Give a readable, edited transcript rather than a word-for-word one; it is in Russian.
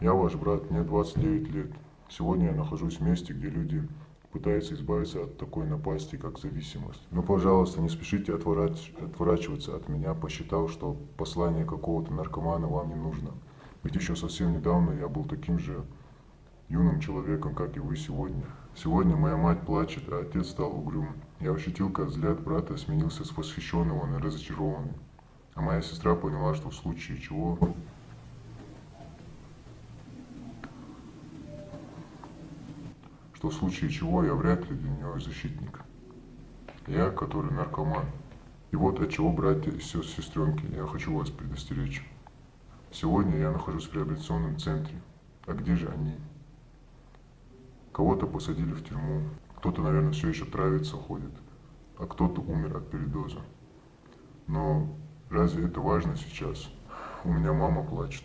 Я ваш брат, мне 29 лет. Сегодня я нахожусь в месте, где люди пытаются избавиться от такой напасти, как зависимость. Но, пожалуйста, не спешите отворачиваться от меня, посчитав, что послание какого-то наркомана вам не нужно. Ведь еще совсем недавно я был таким же юным человеком, как и вы сегодня. Сегодня моя мать плачет, а отец стал угрюм. Я ощутил, как взгляд брата сменился с восхищенного на разочарованный. А моя сестра поняла, что в случае чего я вряд ли для нее защитник. Я, который наркоман. И вот от чего, братья и сестренки, я хочу вас предостеречь. Сегодня я нахожусь в реабилитационном центре. А где же они? Кого-то посадили в тюрьму, кто-то, наверное, все еще травится, ходит, а кто-то умер от передоза. Но разве это важно сейчас? У меня мама плачет.